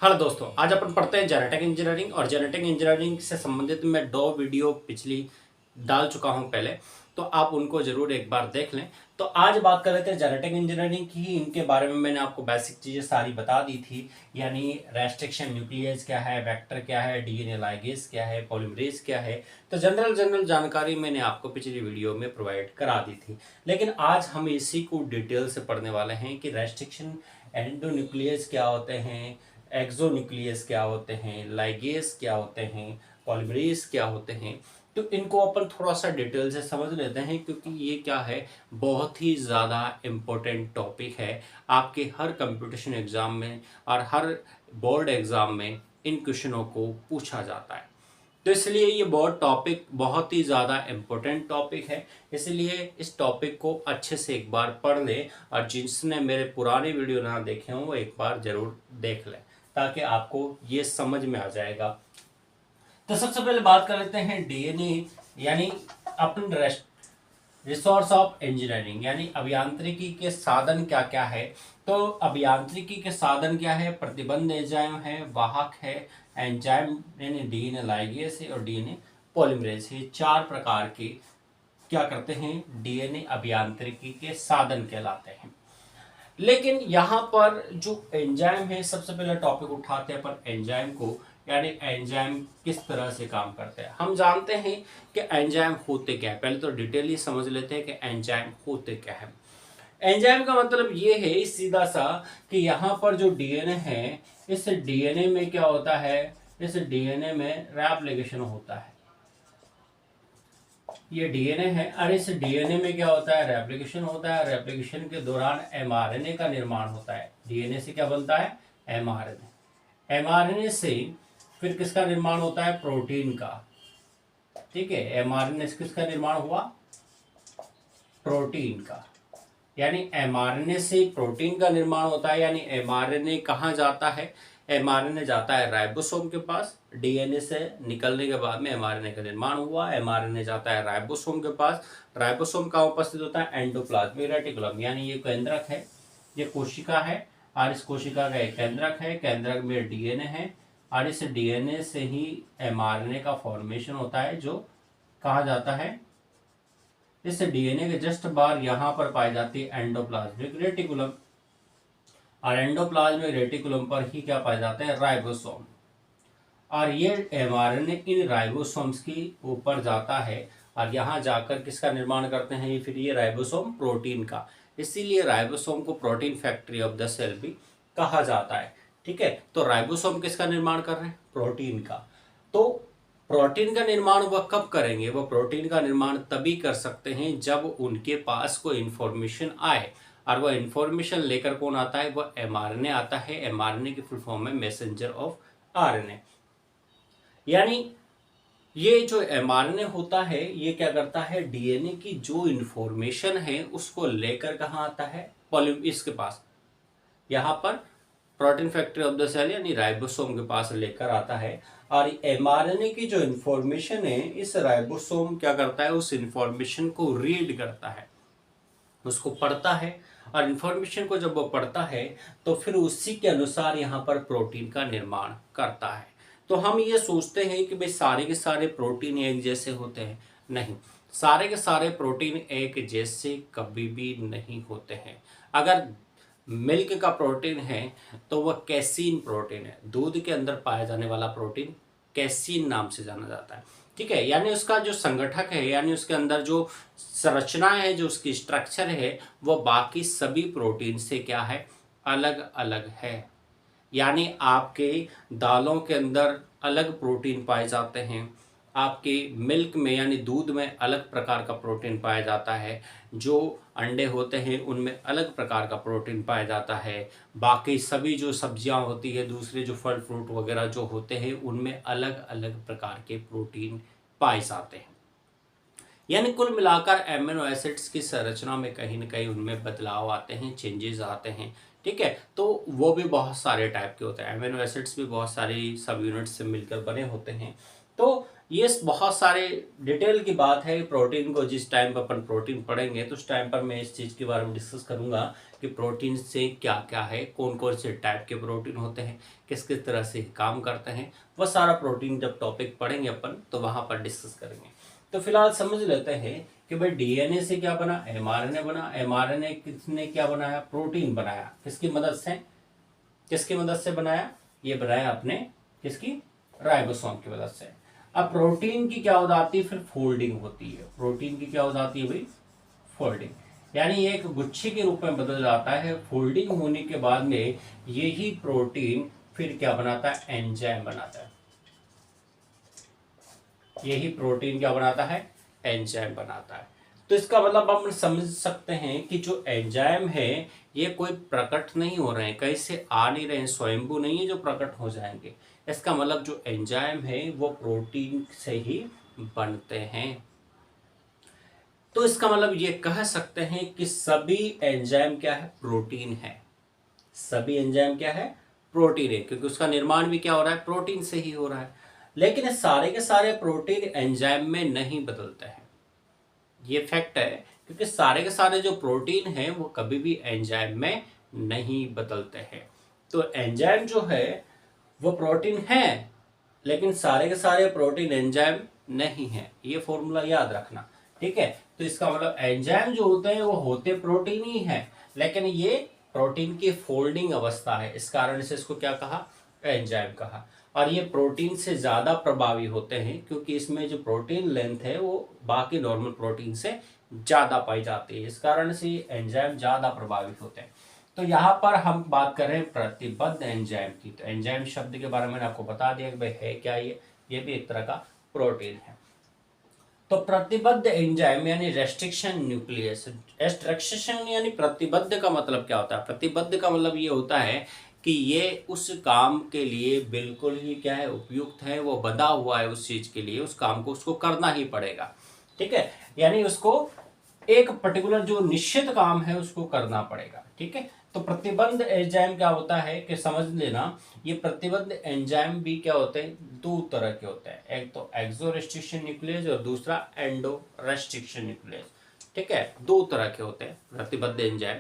Hello दोस्तों, आज अपन पढ़ते हैं जेनेटिक इंजीनियरिंग। और जेनेटिक इंजीनियरिंग से संबंधित मैं 2 वीडियो पिछली डाल चुका हूं पहले, तो आप उनको जरूर एक बार देख लें। तो आज बात कर लेते हैं जेनेटिक इंजीनियरिंग की। इनके बारे में मैंने आपको बेसिक चीज़ें सारी बता दी थी, यानी रेस्ट्रिक्शन न्यूक्लियस क्या है, वेक्टर क्या है, डीएनए लाइगेज क्या है, पॉलीमरेज क्या है। तो जनरल जानकारी मैंने आपको पिछली वीडियो में प्रोवाइड करा दी थी। लेकिन आज हम इसी को डिटेल से पढ़ने वाले हैं कि रेस्ट्रिक्शन एंडोन्यूक्लियस क्या होते हैं, एक्सोन्यूक्लियस क्या होते हैं, लाइगेस क्या होते हैं, पॉलीमरेज क्या होते हैं। तो इनको अपन थोड़ा सा डिटेल से समझ लेते हैं, क्योंकि ये क्या है, बहुत ही ज़्यादा इम्पोर्टेंट टॉपिक है। आपके हर कंपटीशन एग्ज़ाम में और हर बोर्ड एग्ज़ाम में इन क्वेश्चनों को पूछा जाता है। तो इसलिए ये बहुत ही ज़्यादा इम्पोर्टेंट टॉपिक है। इसलिए इस टॉपिक को अच्छे से एक बार पढ़ लें, और जिसने मेरे पुराने वीडियो ना देखे हों वो एक बार ज़रूर देख लें, ताकि आपको ये समझ में आ जाएगा। तो सबसे पहले बात कर लेते हैं डीएनए, यानी अपन रिसोर्स ऑफ इंजीनियरिंग, यानी अभियांत्रिकी के साधन क्या क्या है। तो अभियांत्रिकी के साधन क्या है, प्रतिबंध एंजाइम है, वाहक है, एंजाइम यानी डीएनए लाइगेज है, और डीएनए पॉलीमरेज है। 4 प्रकार के क्या करते हैं, डीएनए अभियांत्रिकी के साधन कहलाते हैं। लेकिन यहाँ पर जो एंजाइम है, सबसे पहले टॉपिक उठाते हैं पर एंजाइम को, यानी एंजाइम किस तरह से काम करते हैं। हम जानते हैं कि एंजाइम होते क्या है। पहले तो डिटेली समझ लेते हैं कि एंजाइम होते क्या है। एंजाइम का मतलब ये है सीधा सा कि यहाँ पर जो डीएनए है, इस डीएनए में क्या होता है, इस डीएनए में रेप्लिकेशन होता है। ये डीएनए है और इस डीएनए में क्या होता है, रेप्लिकेशन होता है। रेप्लिकेशन के दौरान एमआरएनए का निर्माण होता है। डीएनए से क्या बनता है, एमआरएनए। एमआरएनए से फिर किसका निर्माण होता है, प्रोटीन का। ठीक है, एमआरएनए से किसका निर्माण हुआ, प्रोटीन का। यानी एमआरएनए से प्रोटीन का निर्माण होता है। यानी एमआरएनए कहाँ जाता है, एमआरएनए जाता है राइबोसोम के पास। डीएनए से निकलने के बाद में एमआरएनए का निर्माण हुआ, एमआरएनए जाता है राइबोसोम के पास। राइबोसोम कहाँ उपस्थित होता है, एंडोप्लाज्मिक रेटिकुलम, यानी ये केंद्रक है, ये कोशिका है, और इस कोशिका का एक केंद्रक है, केंद्रक में डीएनए है, और इस डीएनए से ही एमआरएनए का फॉर्मेशन होता है, जो कहाँ जाता है, इस डीएनए के जस्ट बाहर यहाँ पर पाई जाती है एंडोप्लाज्मिक रेटिकुलम। और एंडोप्लाज्मिक रेटिकुलम पर ही क्या पाए जाते हैं, राइबोसोम। और ये एमआरएनए इन राइबोसोम्स की ऊपर जाता है, और यहाँ जाकर किसका निर्माण करते हैं, ये फिर ये राइबोसोम प्रोटीन का। इसीलिए राइबोसोम को protein factory of the cell भी कहा जाता है। ठीक है, तो राइबोसोम किसका निर्माण कर रहे हैं, प्रोटीन का। तो प्रोटीन का निर्माण वह कब करेंगे, वह प्रोटीन का निर्माण तभी कर सकते हैं जब उनके पास कोई इंफॉर्मेशन आए। और वह इंफॉर्मेशन लेकर कौन आता है, वह एमआरएनए आता है। एमआरएनए की फुल फॉर्म है मैसेंजर ऑफ आरएनए। यानी ये जो एमआरएनए होता है, ये क्या करता है, डीएनए की जो इंफॉर्मेशन है उसको लेकर कहाँ आता है, इसके पास, यहाँ पर protein factory of the cell यानी राइबोसोम के पास लेकर आता है। और एमआरएनए की जो इंफॉर्मेशन है, इस राइबोसोम क्या करता है, उस इंफॉर्मेशन को रीड करता है, उसको पढ़ता है। और इंफॉर्मेशन को जब वो पढ़ता है तो फिर उसी के अनुसार यहाँ पर प्रोटीन का निर्माण करता है। तो हम ये सोचते हैं कि भाई सारे के सारे प्रोटीन एक जैसे होते हैं, नहीं, सारे के सारे प्रोटीन एक जैसे कभी भी नहीं होते हैं। अगर मिल्क का प्रोटीन है तो वह कैसीन प्रोटीन है, दूध के अंदर पाया जाने वाला प्रोटीन कैसीन नाम से जाना जाता है। ठीक है, यानी उसका जो संगठक है, यानी उसके अंदर जो संरचना है, जो उसकी स्ट्रक्चर है, वह बाकी सभी प्रोटीन से क्या है, अलग अलग है। यानी आपके दालों के अंदर अलग प्रोटीन पाए जाते हैं, आपके मिल्क में यानी दूध में अलग प्रकार का प्रोटीन पाया जाता है, जो अंडे होते हैं उनमें अलग प्रकार का प्रोटीन पाया जाता है, बाकी सभी जो सब्जियां होती है, दूसरे जो फल फ्रूट वगैरह जो होते हैं, उनमें अलग अलग प्रकार के प्रोटीन पाए जाते हैं। यानी कुल मिलाकर एमिनो एसिड्स की संरचना में कहीं ना कहीं उनमें बदलाव आते हैं, चेंजेस आते हैं। ठीक है, तो वो भी बहुत सारे टाइप के होते हैं। एमिनो एसिड्स भी बहुत सारी सब यूनिट्स से मिलकर बने होते हैं। तो ये बहुत सारे डिटेल की बात है प्रोटीन को। जिस टाइम पर अपन प्रोटीन पढ़ेंगे तो उस टाइम पर मैं इस चीज़ के बारे में डिस्कस करूंगा कि प्रोटीन से क्या क्या है, कौन कौन से टाइप के प्रोटीन होते हैं, किस किस तरह से काम करते हैं, वह सारा प्रोटीन जब टॉपिक पढ़ेंगे अपन तो वहाँ पर डिस्कस करेंगे। तो फिलहाल समझ लेते हैं कि भाई डीएनए से क्या बना, एमआरएनए बना। एमआरएनए किसने क्या बनाया, प्रोटीन बनाया। किसकी मदद से, किसकी मदद से बनाया, ये बनाया अपने किसकी, राइबोसोम की मदद से। अब प्रोटीन की क्या हो जाती है, फिर फोल्डिंग होती है। प्रोटीन की क्या हो जाती है भाई, फोल्डिंग, यानी एक गुच्छे के रूप में बदल जाता है। फोल्डिंग होने के बाद में यही प्रोटीन फिर क्या बनाता है, एंजाइम बनाता है। यही प्रोटीन क्या बनाता है, एंजाइम बनाता है। तो इसका मतलब हम समझ सकते हैं कि जो एंजाइम है ये कोई प्रकट नहीं हो रहे हैं, कहीं से आ नहीं रहे हैं, स्वयंभू नहीं है जो प्रकट हो जाएंगे। इसका मतलब जो एंजाइम है वो प्रोटीन से ही बनते हैं। तो इसका मतलब ये कह सकते हैं कि सभी एंजाइम क्या है, प्रोटीन है। सभी एंजाइम क्या है, प्रोटीन है, क्योंकि उसका निर्माण भी क्या हो रहा है, प्रोटीन से ही हो रहा है। लेकिन ये सारे के सारे प्रोटीन एंजाइम में नहीं बदलते हैं, ये फैक्ट है। क्योंकि सारे के सारे जो प्रोटीन है वो कभी भी एंजाइम में नहीं बदलते हैं। तो एंजाइम जो है वो प्रोटीन है, लेकिन सारे के सारे प्रोटीन एंजाइम नहीं है। ये फॉर्मूला याद रखना, ठीक है। तो इसका मतलब एंजाइम जो होते हैं वो होते प्रोटीन ही है, लेकिन ये प्रोटीन की फोल्डिंग अवस्था है, इस कारण से इसको क्या कहा, एंजाइम कहा। और ये प्रोटीन से ज़्यादा प्रभावी होते हैं क्योंकि इसमें जो प्रोटीन लेंथ है वो बाकी नॉर्मल प्रोटीन से ज़्यादा पाई जाती है, इस कारण से एंजाइम ज़्यादा प्रभावित होते हैं। तो यहाँ पर हम बात कर रहे हैं प्रतिबद्ध एंजाइम की। तो एंजाइम शब्द के बारे में मैंने आपको बता दिया कि भाई है क्या, ये भी एक तरह का प्रोटीन है। तो प्रतिबद्ध एंजाइम यानी रेस्ट्रिक्शन न्यूक्लियस। रेस्ट्रिक्शन यानी प्रतिबद्ध का मतलब क्या होता है, प्रतिबद्ध का मतलब ये होता है कि ये उस काम के लिए बिल्कुल ही क्या है, उपयुक्त है, वो बंधा हुआ है उस चीज के लिए, उस काम को उसको करना ही पड़ेगा, ठीक है। यानी उसको एक पर्टिकुलर जो निश्चित काम है उसको करना पड़ेगा, ठीक है। तो प्रतिबंध एंजाइम क्या होता है कि समझ लेना, ये प्रतिबंध एंजाइम भी क्या होते हैं, दो तरह के होते हैं। एक तो एक्सो रेस्ट्रिक्शन न्यूक्लियस और दूसरा एंडो रेस्ट्रिक्शन न्यूक्लियस, ठीक है। दो तरह के होते हैं प्रतिबद्ध एंजाइम।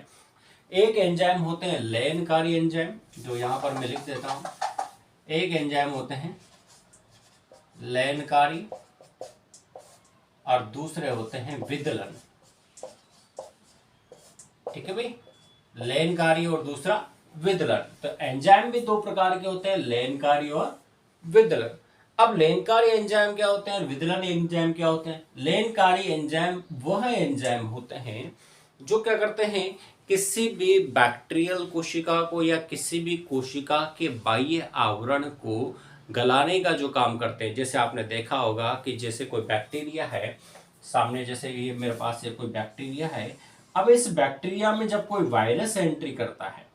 एक एंजाइम होते हैं लयनकारी एंजाइम, जो यहां पर मैं लिख देता हूं। एक एंजाइम होते हैं लयनकारी और दूसरे होते हैं विदलन, ठीक है भाई। लयनकारी और दूसरा विदलन। तो एंजाइम भी दो प्रकार के होते हैं, लयनकारी और विदलन। अब लयनकारी एंजाइम क्या होते हैं, विदलन एंजाइम क्या होते हैं। लयनकारी एंजाइम वह एंजाइम होते हैं जो क्या करते हैं, किसी भी बैक्टीरियल कोशिका को या किसी भी कोशिका के बाह्य आवरण को गलाने का जो काम करते हैं। जैसे आपने देखा होगा कि जैसे कोई बैक्टीरिया है सामने, जैसे ये मेरे पास ये कोई बैक्टीरिया है। अब इस बैक्टीरिया में जब कोई वायरस एंट्री करता है,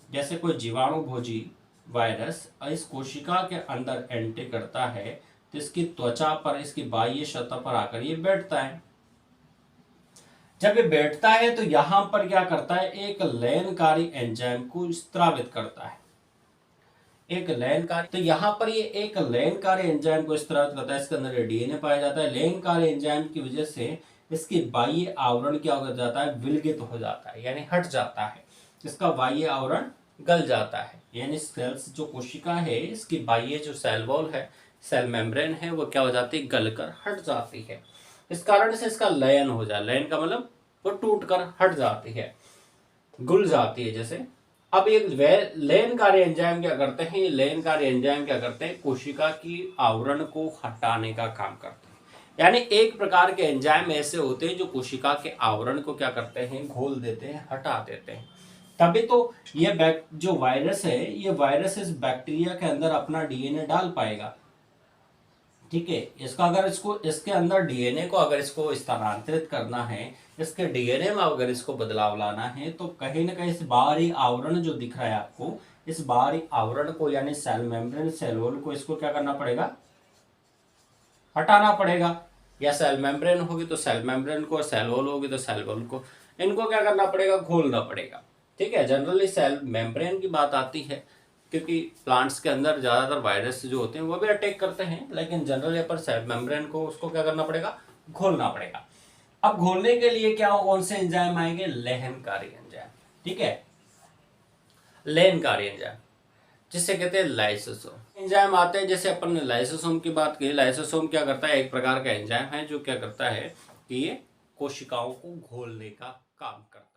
जैसे कोई जीवाणु भोजी वायरस इस कोशिका के अंदर एंट्री करता है, तो इसकी त्वचा पर, इसकी बाह्य सतह पर आकर ये बैठता है। जब ये बैठता है तो यहां पर क्या करता है, एक लयनकारी एंजाइम को स्रावित करता है। एक लयनकारी, तो यहां पर ये एक लयनकारी एंजाइम को स्रावित करता है। इसके अंदर डीएनए पाया जाता है। लयनकारी एंजाइम की वजह से इसकी बाह्य आवरण क्या हो जाता है, विलगित हो जाता है, यानी हट जाता है। इसका बाह्य आवरण गल जाता है, यानी सेल्स जो कोशिका है इसकी बाह्य जो सेल वॉल है, सेल मेम्ब्रेन है, वो क्या हो जाती है, गलकर हट जाती है। इस कारण से इसका लयन हो जाए। लयन का मतलब वो टूट कर हट जाती है, घुल जाती है जैसे। अब एक लयनकारी एंजाइम क्या करते हैं, लयनकारी एंजाइम क्या करते हैं, कोशिका की आवरण को हटाने का काम करते हैं। यानी एक प्रकार के एंजाइम ऐसे होते हैं जो कोशिका के आवरण को क्या करते हैं, घोल देते हैं, हटा देते हैं। तभी तो ये जो वायरस है, ये वायरस इस बैक्टीरिया के अंदर अपना डीएनए डाल पाएगा, ठीक है। इसका अगर इसके अंदर डीएनए को अगर इसको स्थानांतरित करना है, इसके डीएनए में अगर इसको बदलाव लाना है, तो कहीं ना कहीं इस बाहरी आवरण जो दिख रहा है आपको, इस बाहरी आवरण को यानी सेल मेम्ब्रेन, सेल वॉल को, इसको क्या करना पड़ेगा, हटाना पड़ेगा। या सेल मेम्ब्रेन होगी तो सेल मेम्ब्रेन को, सेल वॉल होगी तो सेल वॉल को, इनको क्या करना पड़ेगा, घोलना पड़ेगा, ठीक है। जनरली सेल मेम्ब्रेन की बात आती है क्योंकि प्लांट्स के अंदर ज़्यादातर वायरस जो होते हैं वो भी अटैक करते हैं, लेकिन जनरल यहाँ पर सेल मेम्ब्रेन को उसको क्या करना पड़ेगा, घोलना पड़ेगा। अब घोलने के लिए क्या कौन से एंजाइम आएंगे, लहनकारी एंजाइम, ठीक है, लहनकारी एंजाइम जिसे कहते हैं लाइसोसोम एंजाइम आते हैं। जैसे अपन ने लाइसोसोम की बात की, लाइसोसोम क्या करता है, एक प्रकार का एंजाइम है जो क्या करता है कि ये कोशिकाओं को घोलने का काम करता है।